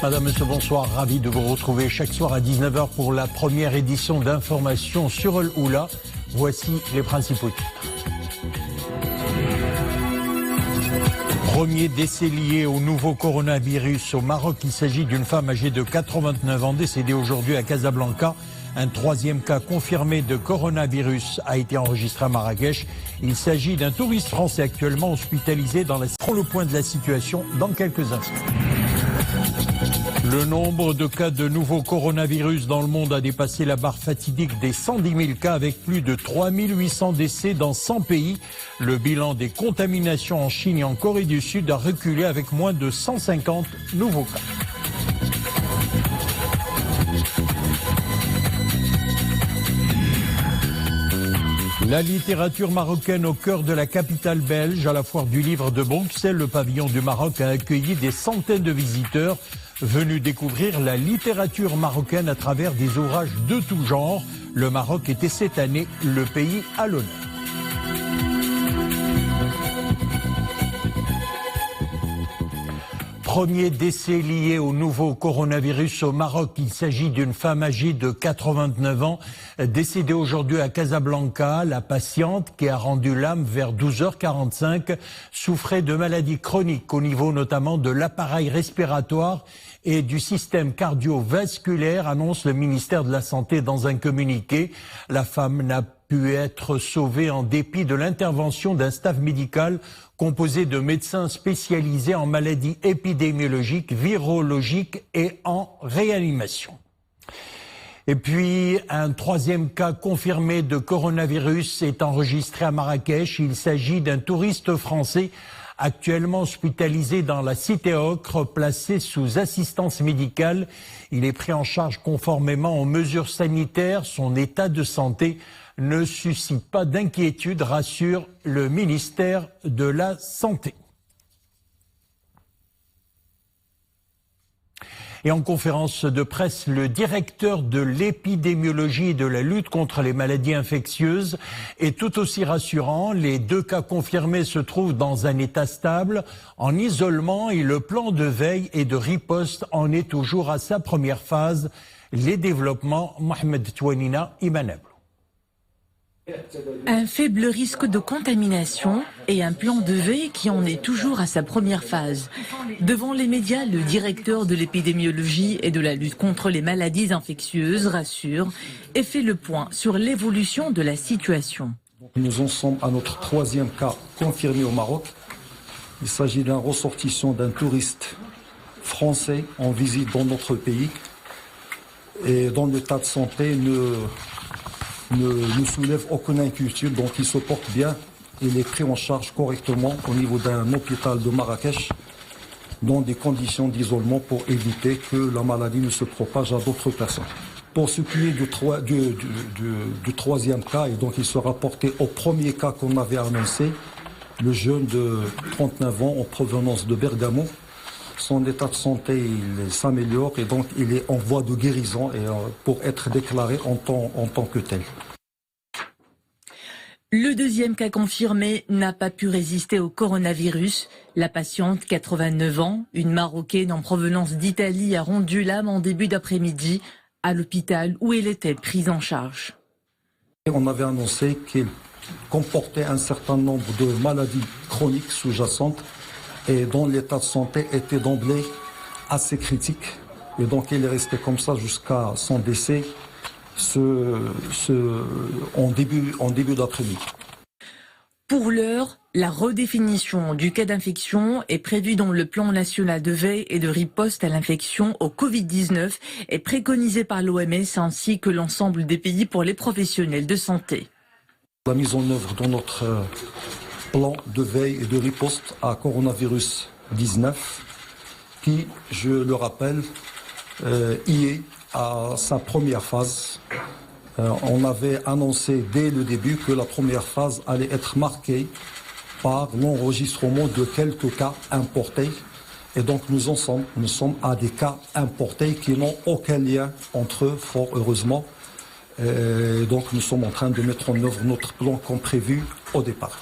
Madame, monsieur, bonsoir. Ravi de vous retrouver chaque soir à 19h pour la première édition d'information sur El Oula. Voici les principaux titres. Premier décès lié au nouveau coronavirus au Maroc. Il s'agit d'une femme âgée de 89 ans décédée aujourd'hui à Casablanca. Un troisième cas confirmé de coronavirus a été enregistré à Marrakech. Il s'agit d'un touriste français actuellement hospitalisé dans la... Le point de la situation dans quelques instants. Le nombre de cas de nouveau coronavirus dans le monde a dépassé la barre fatidique des 110 000 cas avec plus de 3 800 décès dans 100 pays. Le bilan des contaminations en Chine et en Corée du Sud a reculé avec moins de 150 nouveaux cas. La littérature marocaine au cœur de la capitale belge. À la foire du livre de Bruxelles, le pavillon du Maroc a accueilli des centaines de visiteurs venus découvrir la littérature marocaine à travers des ouvrages de tout genre. Le Maroc était cette année le pays à l'honneur. Premier décès lié au nouveau coronavirus au Maroc. Il s'agit d'une femme âgée de 89 ans, décédée aujourd'hui à Casablanca. La patiente, qui a rendu l'âme vers 12h45, souffrait de maladies chroniques au niveau notamment de l'appareil respiratoire et du système cardiovasculaire, annonce le ministère de la Santé dans un communiqué. La femme n'a pu être sauvée en dépit de l'intervention d'un staff médical composé de médecins spécialisés en maladies épidémiologiques, virologiques et en réanimation. Et puis, un troisième cas confirmé de coronavirus est enregistré à Marrakech. Il s'agit d'un touriste français actuellement hospitalisé dans la cité ocre, placé sous assistance médicale. Il est pris en charge conformément aux mesures sanitaires. Son état de santé ne suscite pas d'inquiétude, rassure le ministère de la Santé. Et en conférence de presse, le directeur de l'épidémiologie et de la lutte contre les maladies infectieuses est tout aussi rassurant. Les 2 cas confirmés se trouvent dans un état stable, en isolement, et le plan de veille et de riposte en est toujours à sa première phase. Les développements, Mohamed Touanina, Imanab. Un faible risque de contamination et un plan de veille qui en est toujours à sa première phase. Devant les médias, le directeur de l'épidémiologie et de la lutte contre les maladies infectieuses rassure et fait le point sur l'évolution de la situation. Nous en sommes à notre 3e cas confirmé au Maroc. Il s'agit d'un ressortissant d'un touriste français en visite dans notre pays et dont l'état de santé ne soulève aucune inquiétude, donc il se porte bien. Il est pris en charge correctement au niveau d'un hôpital de Marrakech dans des conditions d'isolement pour éviter que la maladie ne se propage à d'autres personnes. Pour ce qui est du 3e cas, et donc il se rapportait au premier cas qu'on avait annoncé, le jeune de 39 ans en provenance de Bergamo. Son état de santé il s'améliore et donc il est en voie de guérison et pour être déclaré en tant que tel. Le 2e cas confirmé n'a pas pu résister au coronavirus. La patiente, 89 ans, une Marocaine en provenance d'Italie, a rendu l'âme en début d'après-midi à l'hôpital où elle était prise en charge. On avait annoncé qu'il comportait un certain nombre de maladies chroniques sous-jacentes et dont l'état de santé était d'emblée assez critique. Et donc il est resté comme ça jusqu'à son décès en début d'après-midi. Pour l'heure, la redéfinition du cas d'infection est prévue dans le plan national de veille et de riposte à l'infection au Covid-19 et préconisée par l'OMS ainsi que l'ensemble des pays pour les professionnels de santé. La mise en œuvre de notre plan de veille et de riposte à coronavirus 19 qui, je le rappelle, y est à sa première phase. On avait annoncé dès le début que la première phase allait être marquée par l'enregistrement de quelques cas importés. Et donc nous sommes à des cas importés qui n'ont aucun lien entre eux, fort heureusement. Donc nous sommes en train de mettre en œuvre notre plan comme prévu au départ.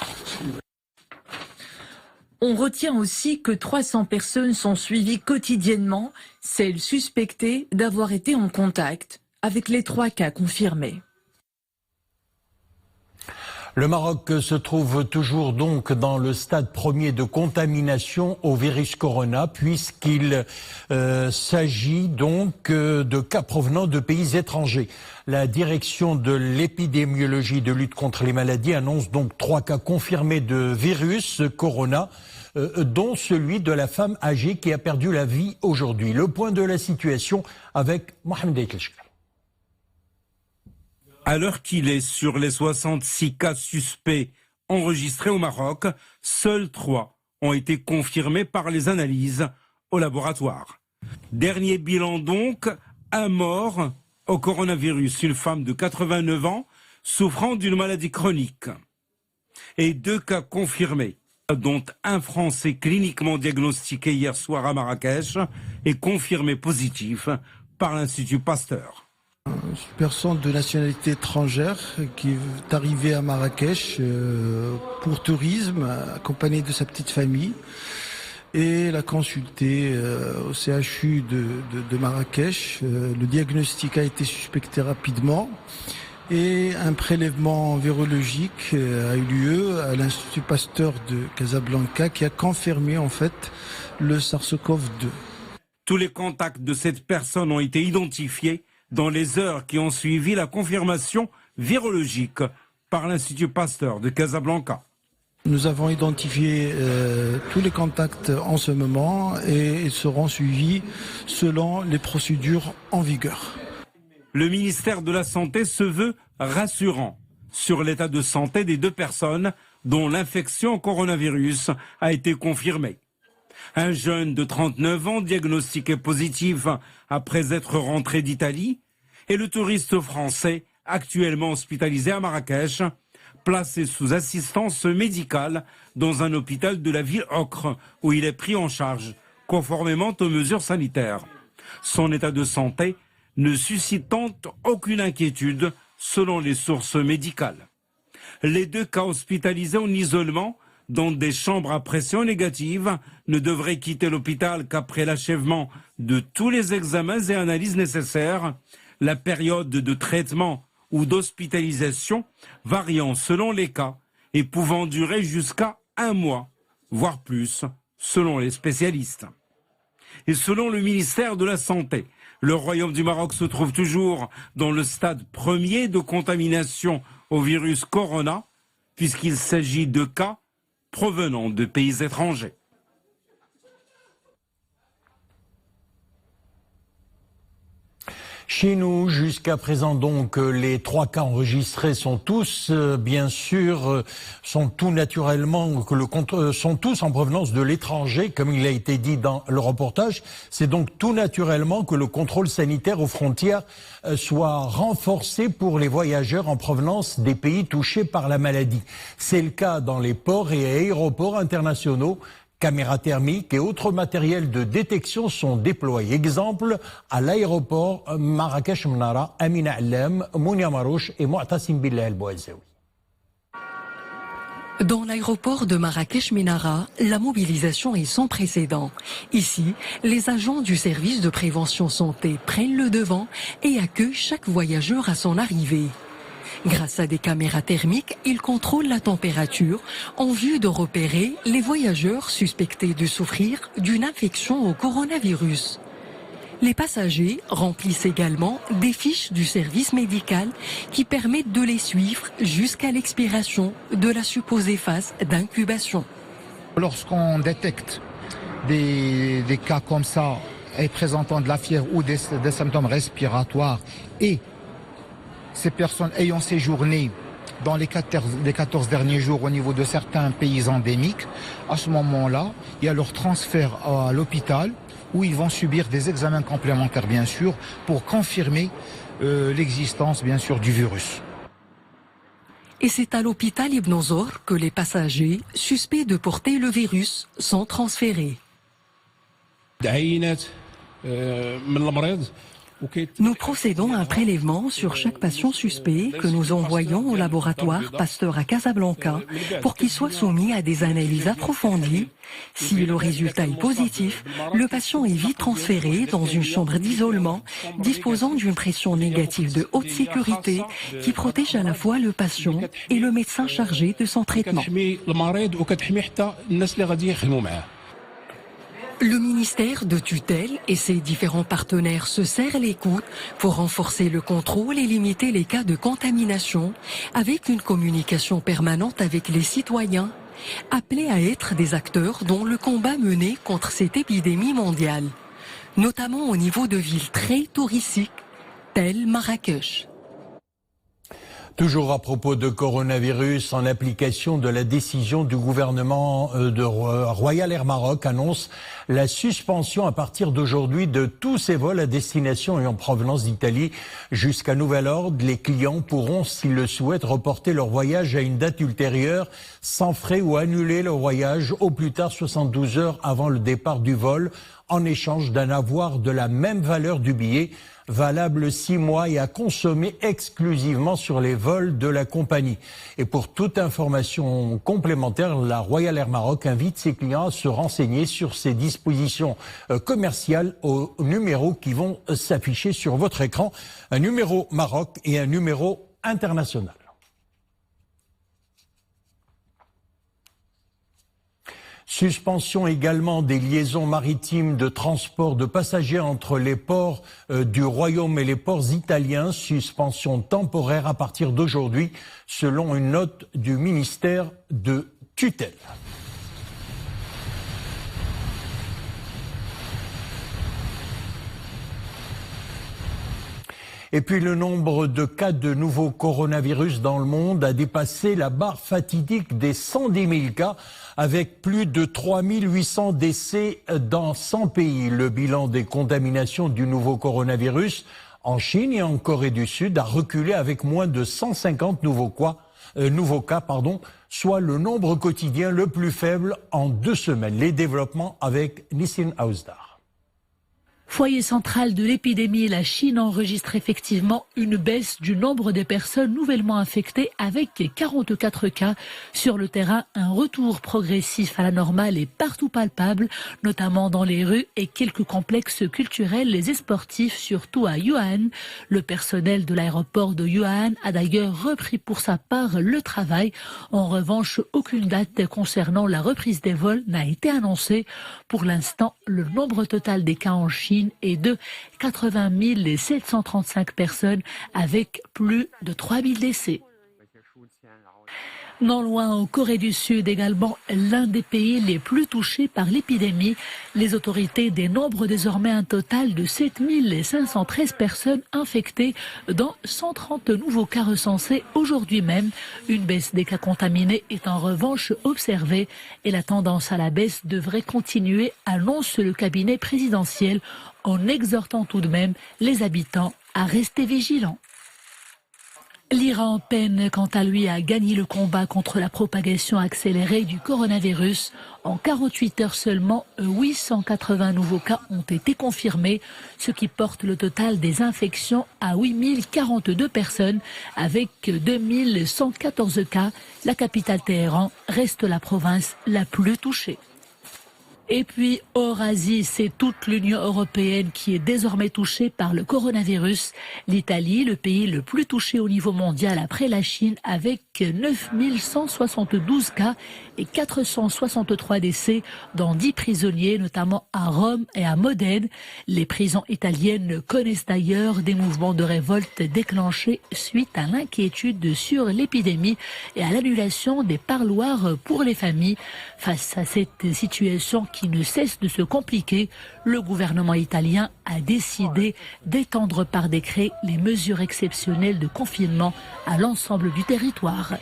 On retient aussi que 300 personnes sont suivies quotidiennement, celles suspectées d'avoir été en contact avec les 3 cas confirmés. Le Maroc se trouve toujours donc dans le stade premier de contamination au virus corona, puisqu'il s'agit donc de cas provenant de pays étrangers. La direction de l'épidémiologie de lutte contre les maladies annonce donc 3 cas confirmés de virus corona, dont celui de la femme âgée qui a perdu la vie aujourd'hui. Le point de la situation avec Mohamed Aïtelchka. À l'heure qu'il est, sur les 66 cas suspects enregistrés au Maroc, seuls 3 ont été confirmés par les analyses au laboratoire. Dernier bilan donc, un mort au coronavirus, une femme de 89 ans souffrant d'une maladie chronique. Et 2 cas confirmés, dont un Français cliniquement diagnostiqué hier soir à Marrakech et confirmé positif par l'Institut Pasteur. Une personne de nationalité étrangère qui est arrivée à Marrakech pour tourisme, accompagnée de sa petite famille. Et l'a consulté au CHU de Marrakech. Le diagnostic a été suspecté rapidement. Et un prélèvement virologique a eu lieu à l'Institut Pasteur de Casablanca qui a confirmé en fait le SARS-CoV-2. Tous les contacts de cette personne ont été identifiés dans les heures qui ont suivi la confirmation virologique par l'Institut Pasteur de Casablanca. Nous avons identifié tous les contacts en ce moment et ils seront suivis selon les procédures en vigueur. Le ministère de la Santé se veut rassurant sur l'état de santé des 2 personnes dont l'infection au coronavirus a été confirmée. Un jeune de 39 ans diagnostiqué positif après être rentré d'Italie et le touriste français actuellement hospitalisé à Marrakech, placé sous assistance médicale dans un hôpital de la ville ocre où il est pris en charge conformément aux mesures sanitaires. Son état de santé ne suscitant aucune inquiétude selon les sources médicales. Les 2 cas hospitalisés en isolement dans des chambres à pression négative ne devraient quitter l'hôpital qu'après l'achèvement de tous les examens et analyses nécessaires, la période de traitement ou d'hospitalisation variant selon les cas et pouvant durer jusqu'à 1 mois, voire plus, selon les spécialistes. Et selon le ministère de la Santé, le Royaume du Maroc se trouve toujours dans le stade premier de contamination au virus corona, puisqu'il s'agit de cas provenant de pays étrangers. Chez nous, jusqu'à présent, donc, les 3 cas enregistrés sont tous, bien sûr, sont tous en provenance de l'étranger, comme il a été dit dans le reportage. C'est donc tout naturellement que le contrôle sanitaire aux frontières soit renforcé pour les voyageurs en provenance des pays touchés par la maladie. C'est le cas dans les ports et aéroports internationaux. Caméras thermiques et autres matériels de détection sont déployés. Exemple, à l'aéroport Marrakech Menara, Amina Allem, Mounia Marouche et Mu'tasim Billah El-Bouazaoui. Dans l'aéroport de Marrakech Menara, la mobilisation est sans précédent. Ici, les agents du service de prévention santé prennent le devant et accueillent chaque voyageur à son arrivée. Grâce à des caméras thermiques, ils contrôlent la température en vue de repérer les voyageurs suspectés de souffrir d'une infection au coronavirus. Les passagers remplissent également des fiches du service médical qui permettent de les suivre jusqu'à l'expiration de la supposée phase d'incubation. Lorsqu'on détecte des cas comme ça et présentant de la fièvre ou des symptômes respiratoires et ces personnes ayant séjourné dans les 14 derniers jours au niveau de certains pays endémiques, à ce moment-là, il y a leur transfert à l'hôpital où ils vont subir des examens complémentaires, bien sûr, pour confirmer l'existence, bien sûr, du virus. Et c'est à l'hôpital Ibn Zor que les passagers suspects de porter le virus sont transférés. Nous procédons à un prélèvement sur chaque patient suspect que nous envoyons au laboratoire Pasteur à Casablanca pour qu'il soit soumis à des analyses approfondies. Si le résultat est positif, le patient est vite transféré dans une chambre d'isolement disposant d'une pression négative de haute sécurité qui protège à la fois le patient et le médecin chargé de son traitement. Le ministère de tutelle et ses différents partenaires se serrent les coudes pour renforcer le contrôle et limiter les cas de contamination avec une communication permanente avec les citoyens, appelés à être des acteurs dans le combat mené contre cette épidémie mondiale, notamment au niveau de villes très touristiques telles Marrakech. Toujours à propos de coronavirus, en application de la décision du gouvernement de Royal Air Maroc annonce la suspension à partir d'aujourd'hui de tous ces vols à destination et en provenance d'Italie. Jusqu'à nouvel ordre, les clients pourront, s'ils le souhaitent, reporter leur voyage à une date ultérieure sans frais ou annuler leur voyage au plus tard 72 heures avant le départ du vol en échange d'un avoir de la même valeur du billet, valable 6 mois et à consommer exclusivement sur les vols de la compagnie. Et pour toute information complémentaire, la Royal Air Maroc invite ses clients à se renseigner sur ces dispositions commerciales aux numéros qui vont s'afficher sur votre écran. Un numéro Maroc et un numéro international. Suspension également des liaisons maritimes de transport de passagers entre les ports du Royaume et les ports italiens. Suspension temporaire à partir d'aujourd'hui, selon une note du ministère de tutelle. Et puis le nombre de cas de nouveaux coronavirus dans le monde a dépassé la barre fatidique des 110 000 cas, avec plus de 3 800 décès dans 100 pays. Le bilan des contaminations du nouveau coronavirus en Chine et en Corée du Sud a reculé avec moins de 150 nouveaux cas, soit le nombre quotidien le plus faible en 2 semaines. Les développements avec Nissim Aouzdar. Foyer central de l'épidémie, la Chine enregistre effectivement une baisse du nombre de personnes nouvellement infectées avec 44 cas. Sur le terrain, un retour progressif à la normale est partout palpable, notamment dans les rues et quelques complexes culturels et sportifs, surtout à Yuan. Le personnel de l'aéroport de Yuan a d'ailleurs repris pour sa part le travail. En revanche, aucune date concernant la reprise des vols n'a été annoncée. Pour l'instant, le nombre total des cas en Chine est de 80 735 personnes avec plus de 3 000 décès. Non loin, en Corée du Sud également, l'un des pays les plus touchés par l'épidémie. Les autorités dénombrent désormais un total de 7 513 personnes infectées, dont 130 nouveaux cas recensés aujourd'hui même. Une baisse des cas contaminés est en revanche observée et la tendance à la baisse devrait continuer, annonce le cabinet présidentiel, en exhortant tout de même les habitants à rester vigilants. L'Iran peine quant à lui à gagner le combat contre la propagation accélérée du coronavirus. En 48 heures seulement, 880 nouveaux cas ont été confirmés, ce qui porte le total des infections à 8042 personnes avec 2114 cas. La capitale Téhéran reste la province la plus touchée. Et puis, hors Asie, c'est toute l'Union européenne qui est désormais touchée par le coronavirus. L'Italie, le pays le plus touché au niveau mondial après la Chine, avec 9 172 cas et 463 décès, dont 10 prisonniers, notamment à Rome et à Modène. Les prisons italiennes connaissent d'ailleurs des mouvements de révolte déclenchés suite à l'inquiétude sur l'épidémie et à l'annulation des parloirs pour les familles. Face à cette situation qui ne cesse de se compliquer, le gouvernement italien a décidé d'étendre par décret les mesures exceptionnelles de confinement à l'ensemble du territoire.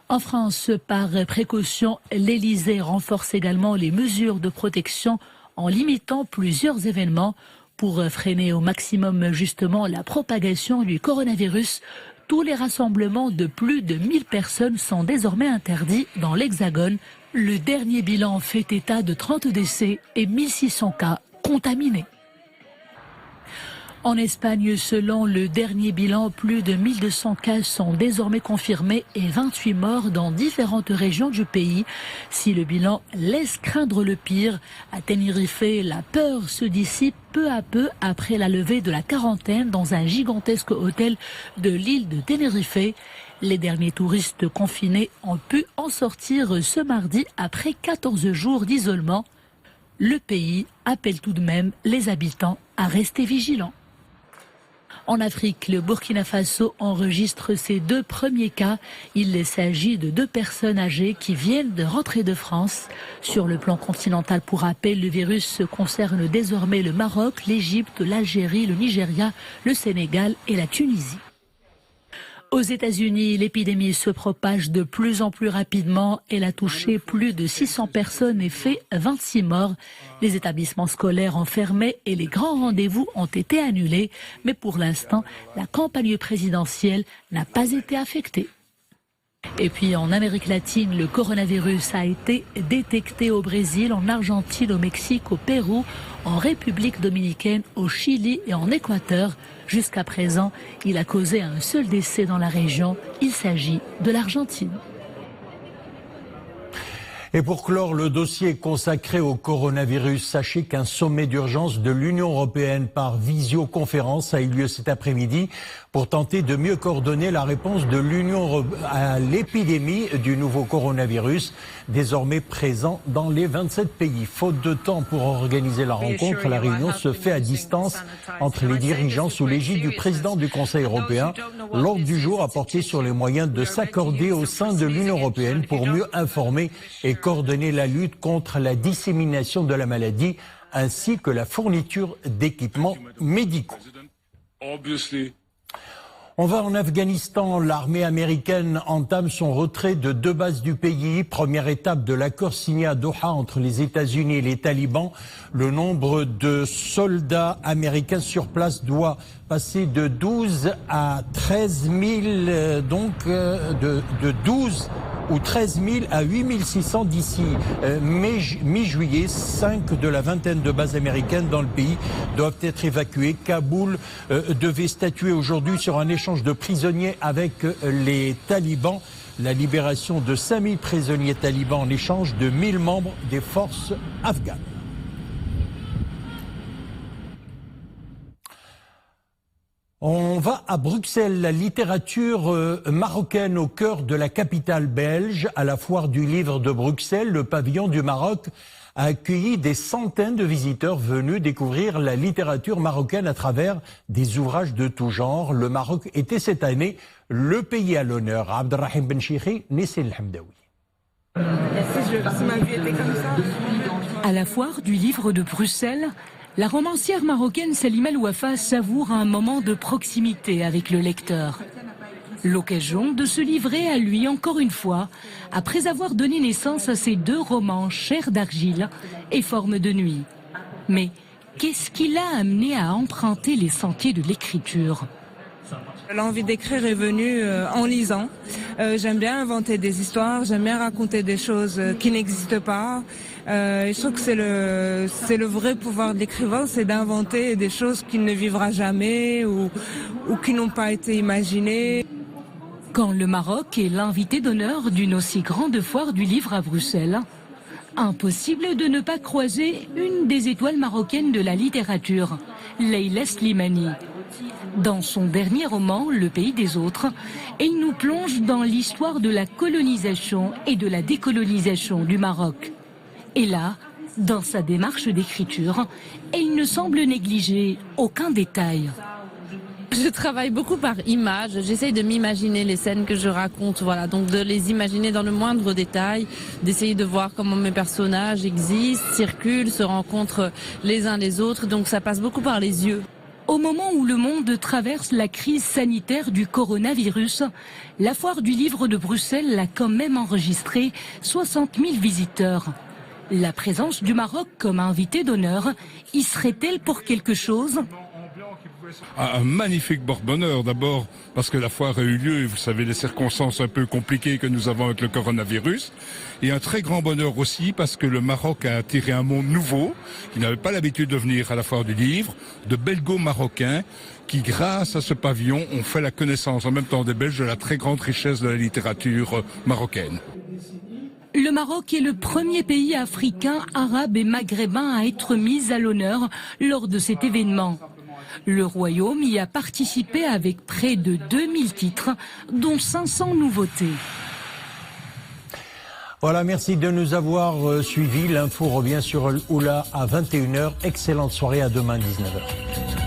En France, par précaution, l'Élysée renforce également les mesures de protection en limitant plusieurs événements pour freiner au maximum justement la propagation du coronavirus. Tous les rassemblements de plus de 1000 personnes sont désormais interdits dans l'Hexagone. Le dernier bilan fait état de 30 décès et 1600 cas contaminés. En Espagne, selon le dernier bilan, plus de 1200 cas sont désormais confirmés et 28 morts dans différentes régions du pays. Si le bilan laisse craindre le pire, à Tenerife, la peur se dissipe peu à peu après la levée de la quarantaine dans un gigantesque hôtel de l'île de Tenerife. Les derniers touristes confinés ont pu en sortir ce mardi après 14 jours d'isolement. Le pays appelle tout de même les habitants à rester vigilants. En Afrique, le Burkina Faso enregistre ses 2 premiers cas. Il s'agit de 2 personnes âgées qui viennent de rentrer de France. Sur le plan continental, pour rappel, le virus concerne désormais le Maroc, l'Égypte, l'Algérie, le Nigeria, le Sénégal et la Tunisie. Aux États-Unis, l'épidémie se propage de plus en plus rapidement. Elle a touché plus de 600 personnes et fait 26 morts. Les établissements scolaires ont fermé et les grands rendez-vous ont été annulés. Mais pour l'instant, la campagne présidentielle n'a pas été affectée. Et puis en Amérique latine, le coronavirus a été détecté au Brésil, en Argentine, au Mexique, au Pérou, en République dominicaine, au Chili et en Équateur. Jusqu'à présent, il a causé un seul décès dans la région. Il s'agit de l'Argentine. Et pour clore le dossier consacré au coronavirus, sachez qu'un sommet d'urgence de l'Union européenne par visioconférence a eu lieu cet après-midi pour tenter de mieux coordonner la réponse de l'Union à l'épidémie du nouveau coronavirus, désormais présent dans les 27 pays. Faute de temps pour organiser la rencontre, la réunion se fait à distance entre les dirigeants sous l'égide du président du Conseil européen. L'ordre du jour a porté sur les moyens de s'accorder au sein de l'Union européenne pour mieux informer et coordonner la lutte contre la dissémination de la maladie ainsi que la fourniture d'équipements médicaux. On va en Afghanistan. L'armée américaine entame son retrait de 2 bases du pays. Première étape de l'accord signé à Doha entre les États-Unis et les talibans. Le nombre de soldats américains sur place doit passer de 12 à 13 000, de 12 ou 13 000 à 8 600 d'ici mi-juillet. 5 de la vingtaine de bases américaines dans le pays doivent être évacuées. Kaboul devait statuer aujourd'hui sur un échange de prisonniers avec les talibans. La libération de 5 000 prisonniers talibans en échange de 1 000 membres des forces afghanes. On va à Bruxelles, la littérature marocaine au cœur de la capitale belge. À la foire du livre de Bruxelles, le pavillon du Maroc a accueilli des centaines de visiteurs venus découvrir la littérature marocaine à travers des ouvrages de tout genre. Le Maroc était cette année le pays à l'honneur. Abdelrahim Benchikhi, Nessel Hamdaoui. À la foire du livre de Bruxelles, la romancière marocaine Salima El Wafa savoure un moment de proximité avec le lecteur. L'occasion de se livrer à lui encore une fois, après avoir donné naissance à ses 2 romans Chair d'argile et Forme de nuit. Mais qu'est-ce qui l'a amené à emprunter les sentiers de l'écriture ? L'envie d'écrire est venue en lisant. J'aime bien inventer des histoires, j'aime bien raconter des choses qui n'existent pas. Je trouve que c'est le vrai pouvoir de l'écrivain, c'est d'inventer des choses qu'il ne vivra jamais ou qui n'ont pas été imaginées. Quand le Maroc est l'invité d'honneur d'une aussi grande foire du livre à Bruxelles, impossible de ne pas croiser une des étoiles marocaines de la littérature, Leïla Slimani. Dans son dernier roman, Le pays des autres, elle nous plonge dans l'histoire de la colonisation et de la décolonisation du Maroc. Et là, dans sa démarche d'écriture, elle ne semble négliger aucun détail. Je travaille beaucoup par image, j'essaye de m'imaginer les scènes que je raconte, voilà, donc de les imaginer dans le moindre détail, d'essayer de voir comment mes personnages existent, circulent, se rencontrent les uns les autres, donc ça passe beaucoup par les yeux. Au moment où le monde traverse la crise sanitaire du coronavirus, la foire du livre de Bruxelles a quand même enregistré 60 000 visiteurs. La présence du Maroc comme invité d'honneur y serait-elle pour quelque chose ? Un magnifique porte-bonheur, d'abord parce que la foire a eu lieu, et vous savez les circonstances un peu compliquées que nous avons avec le coronavirus, et un très grand bonheur aussi parce que le Maroc a attiré un monde nouveau, qui n'avait pas l'habitude de venir à la foire du livre, de belgo-marocains, qui grâce à ce pavillon ont fait la connaissance en même temps des Belges de la très grande richesse de la littérature marocaine. Le Maroc est le premier pays africain, arabe et maghrébin à être mis à l'honneur lors de cet événement. Le Royaume y a participé avec près de 2000 titres, dont 500 nouveautés. Voilà, merci de nous avoir suivis. L'info revient sur Oula à 21h. Excellente soirée, à demain 19h.